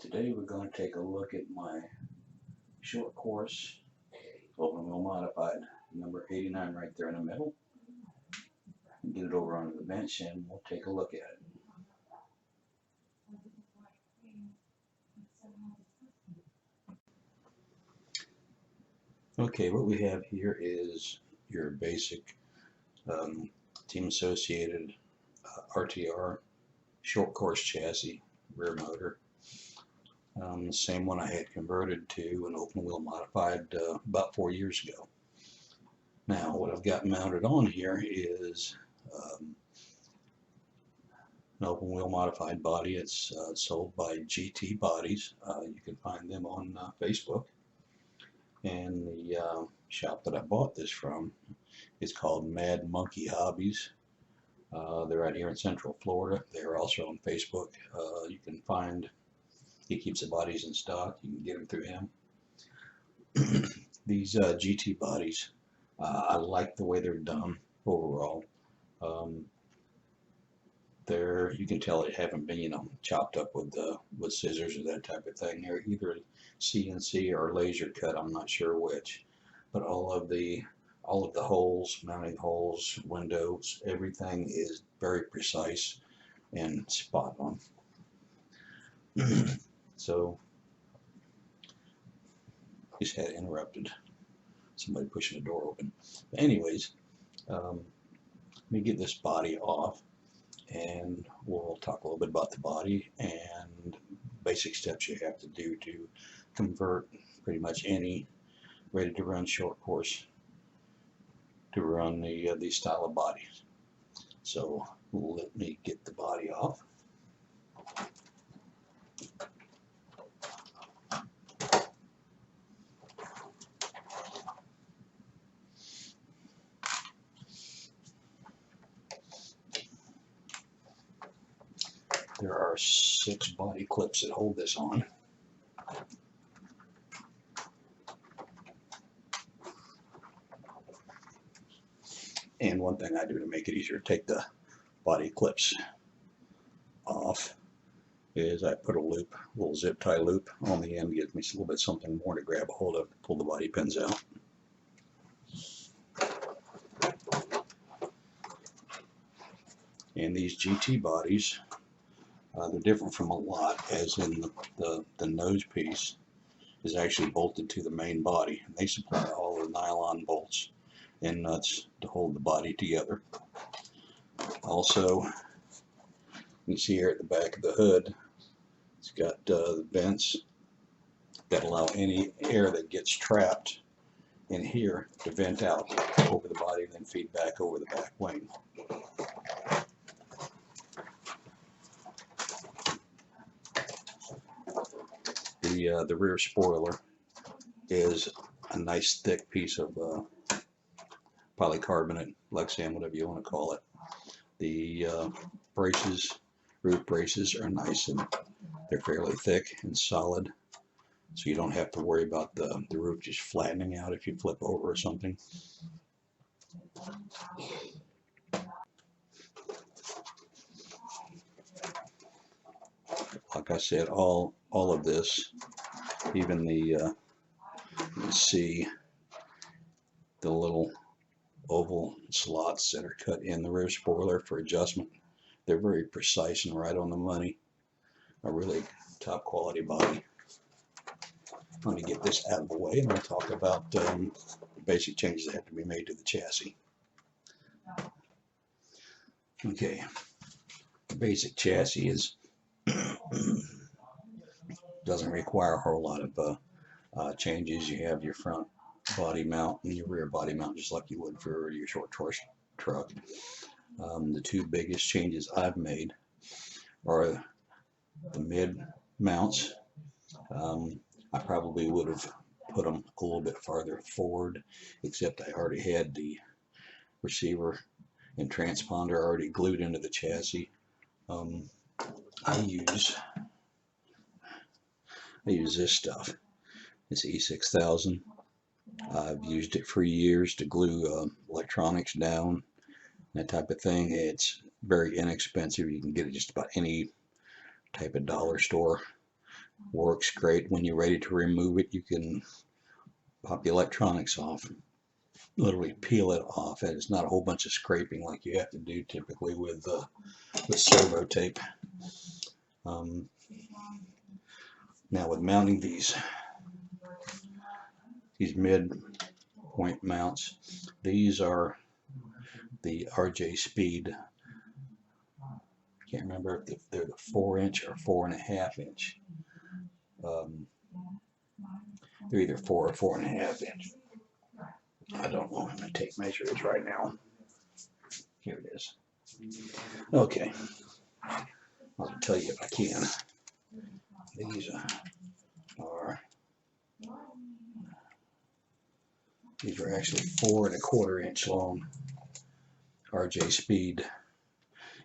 Today we're going to take a look at my short course open wheel modified number 89 right there in the middle. Get it over onto the bench and we'll take a look at it. Okay, what we have here is your basic team associated RTR short course chassis, rear motor. The same one I had converted to an open wheel modified about 4 years ago. Now what I've got mounted on here is an open wheel modified body. It's sold by GT Bodies. You can find them on Facebook. And the shop that I bought this from is called Monkey Hobbies. They're right here in Central Florida. They're also on Facebook. You can find, he keeps the bodies in stock. You can get them through him. These GT bodies, I like the way they're done overall. You can tell they haven't been, chopped up with scissors or that type of thing. They're either CNC or laser cut. I'm not sure which, but all of the holes, mounting holes, windows, everything is very precise and spot on. So, just had interrupted. Somebody pushing the door open. But anyways, let me get this body off, and we'll talk a little bit about the body and basic steps you have to do to convert pretty much any ready to run short course to run these style of bodies. So let me get the body off. There are 6 body clips that hold this on. And one thing I do to make it easier to take the body clips off is I put a loop, a little zip tie loop on the end. Gives me a little bit something more to grab a hold of to pull the body pins out. And these GT bodies, they're different from a lot, as in the nose piece is actually bolted to the main body. And they supply all the nylon bolts and nuts to hold the body together. Also, you see here at the back of the hood, it's got the vents that allow any air that gets trapped in here to vent out over the body and then feed back over the back wing. The rear spoiler is a nice thick piece of polycarbonate, Lexan, whatever you want to call it. The braces, roof braces, are nice and they're fairly thick and solid, so you don't have to worry about the roof just flattening out if you flip over or something. Like I said, all of this, even the you can see the little oval slots that are cut in the rear spoiler for adjustment. They're very precise and right on the money. A really top quality body. Let me get this out of the way and we'll talk about the basic changes that have to be made to the chassis. Okay, the basic chassis is doesn't require a whole lot of changes. You have your front body mount and your rear body mount just like you would for your short course truck. The 2 biggest changes I've made are the mid mounts. I probably would have put them a little bit farther forward, except I already had the receiver and transponder already glued into the chassis. I use this stuff. It's E6000. I've used it for years to glue electronics down, that type of thing. It's very inexpensive. You can get it just about any type of dollar store. Works great. When you're ready to remove it, you can pop the electronics off, literally peel it off, and it's not a whole bunch of scraping like you have to do typically with servo tape. Now with mounting these mid-point mounts, these are the RJ Speed. Can't remember if they're the 4-inch or 4.5 inch. They're either 4 or 4.5 inch. I don't know. I'm going to tape measure it right now. Here it is. Okay. I'll tell you if I can. These are actually 4.25 inch long RJ Speed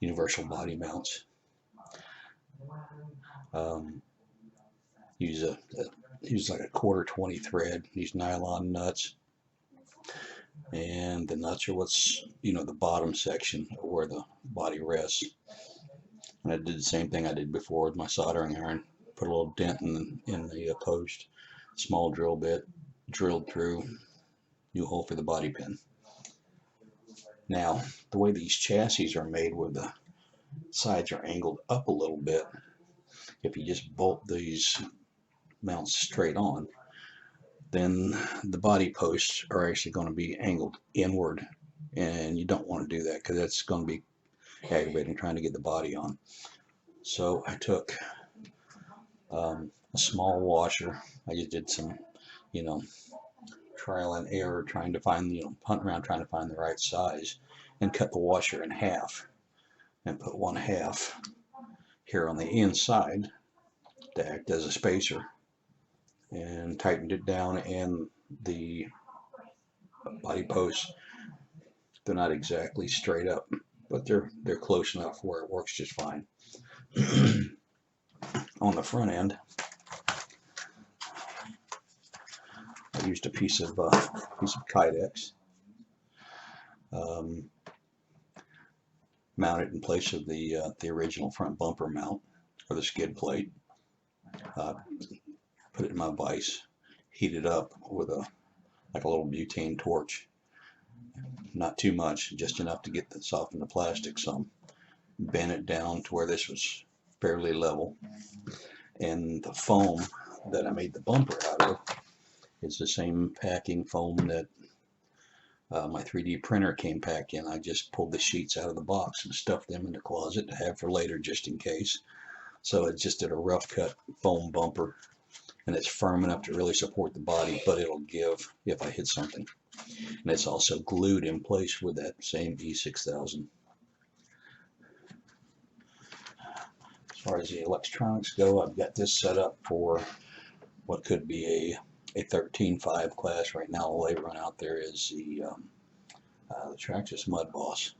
universal body mounts. Use like a 1/4-20 thread. These nylon nuts, and the nuts are what's the bottom section where the body rests. And I did the same thing I did before with my soldering iron. Put a little dent in the post, small drill bit, drilled through, new hole for the body pin. Now, the way these chassis are made, where the sides are angled up a little bit, if you just bolt these mounts straight on, then the body posts are actually going to be angled inward, and you don't want to do that because that's going to be aggravating trying to get the body on. So I took a small washer. I just did some trial and error, trying to find hunting around trying to find the right size, and cut the washer in half and put 1/2 here on the inside to act as a spacer, and tightened it down. And the body posts, they're not exactly straight up, but they're close enough where it works just fine. On the front end, I used a piece of Kydex, mounted in place of the original front bumper mount, or the skid plate. Put it in my vise, heat it up with a little butane torch. Not too much, just enough to soften the plastic some. Bend it down to where this was fairly level. And the foam that I made the bumper out of is the same packing foam that my 3D printer came packed in. I just pulled the sheets out of the box and stuffed them in the closet to have for later, just in case. So it's just a rough cut foam bumper, and it's firm enough to really support the body, but it'll give if I hit something. And it's also glued in place with that same E6000. As far as the electronics go, I've got this set up for what could be a 13.5 class. Right now, all they run out there is the traxxas Mud Boss.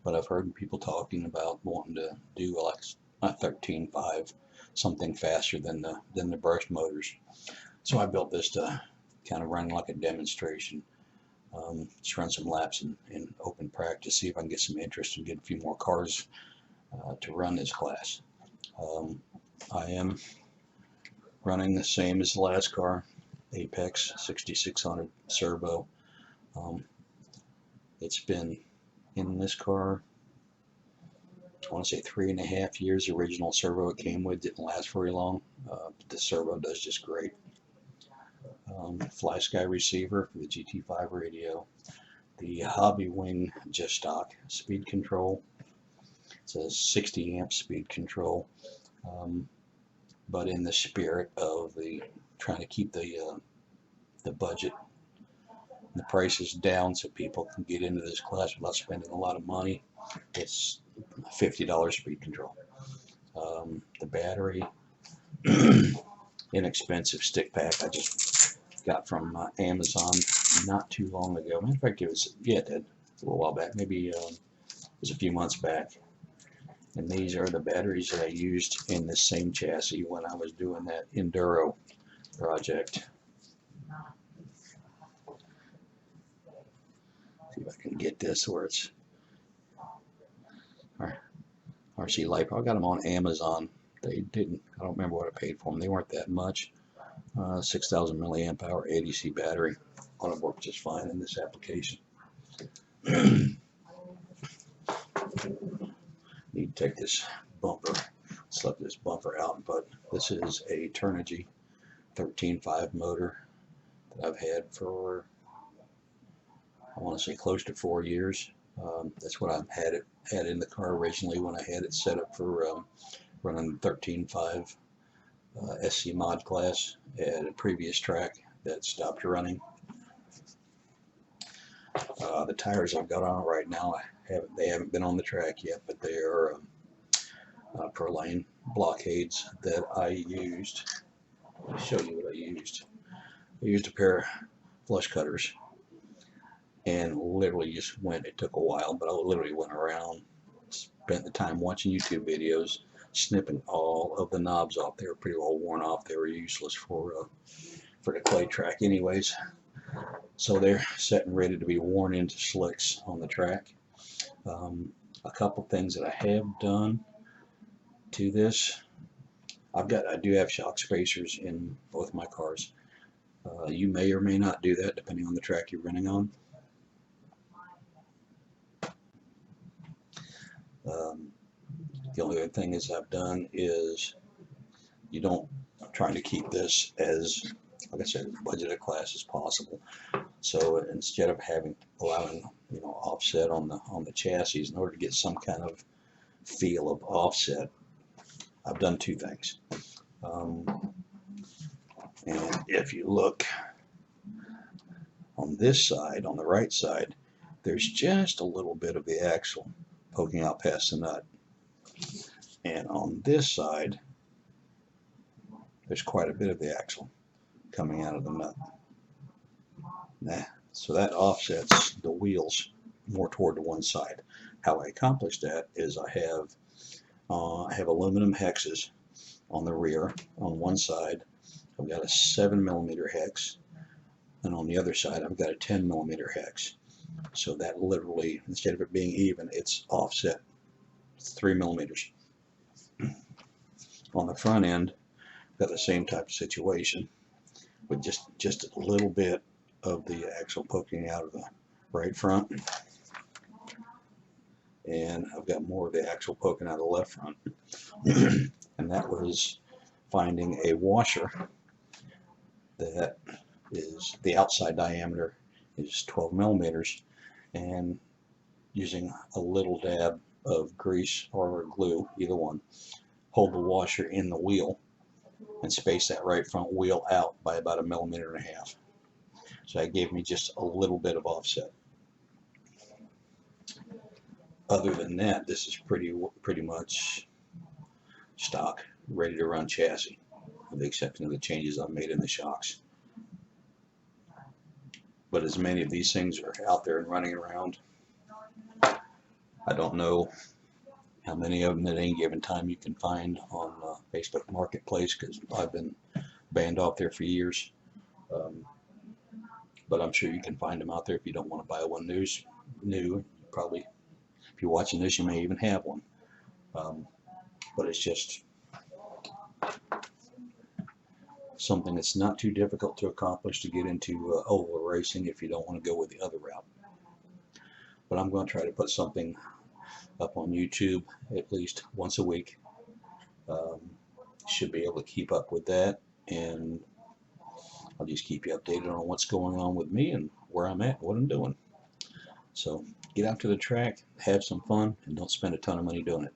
But I've heard people talking about wanting to do like a 13.5, something faster than the burst motors. So I built this to kind of run like a demonstration. Just run some laps in open practice, see if I can get some interest and get a few more cars to run this class. I am running the same as the last car, Apex 6600 servo. It's been in this car, I want to say 3.5 years. The original servo it came with didn't last very long. The servo does just great. Fly Sky receiver for the GT5 radio. The Hobby Wing just stock speed control. It's a 60 amp speed control, but in the spirit of trying to keep the budget, the prices down, so people can get into this class without spending a lot of money. It's $50 speed control. The battery, inexpensive stick pack I just got from Amazon not too long ago. Matter of fact, it was a little while back, maybe it was a few months back. And these are the batteries that I used in the same chassis when I was doing that enduro project. See if I can get this where it's RC Light. I got them on Amazon they didn't, I don't remember what I paid for them. They weren't that much. 6,000 milliamp hour ADC battery on it, worked just fine in this application. Need to take this bumper, slip this bumper out, but this is a Turnigy 13.5 motor that I've had for, I want to say, close to 4 years. That's what I've had in the car originally when I had it set up for running 13.5 SC mod class at a previous track that stopped running. The tires I've got on it right now, they haven't been on the track yet, but they are Proline blockades that I used. Let me show you what I used. I used a pair of flush cutters and literally just went, it took a while, but I literally went around, spent the time watching YouTube videos, snipping all of the knobs off. They were pretty well worn off. They were useless for the clay track anyways. So they're set and ready to be worn into slicks on the track. A couple things that I have done to this, I do have shock spacers in both my cars. You may or may not do that depending on the track you're running on. The only other thing is I've done is I'm trying to keep this as, like I said, as budgeted class as possible. So instead of allowing offset on the chassis, in order to get some kind of feel of offset, I've done two things. And if you look on this side, on the right side, there's just a little bit of the axle poking out past the nut. And on this side, there's quite a bit of the axle coming out of the nut. So that offsets the wheels more toward the one side. How I accomplish that is I have aluminum hexes on the rear. On one side, I've got a 7mm hex, and on the other side, I've got a 10mm hex. So that literally, instead of it being even, it's offset 3mm. On the front end, got the same type of situation with just a little bit of the axle poking out of the right front, and I've got more of the axle poking out of the left front. And that was finding a washer that is, the outside diameter is 12mm, and using a little dab of grease or glue, either one, hold the washer in the wheel and space that right front wheel out by about 1.5 millimeters. So that gave me just a little bit of offset. Other than that, this is pretty much stock, ready to run chassis, with the exception of the changes I've made in the shocks. But as many of these things are out there and running around, I don't know how many of them at any given time you can find on Facebook Marketplace, because I've been banned off there for years. But I'm sure you can find them out there if you don't want to buy one new. Probably, if you're watching this, you may even have one. But it's just something that's not too difficult to accomplish to get into oval racing if you don't want to go with the other route. But I'm going to try to put something up on YouTube at least once a week. Should be able to keep up with that, and I'll just keep you updated on what's going on with me and where I'm at, what I'm doing. So get out to the track, have some fun, and don't spend a ton of money doing it.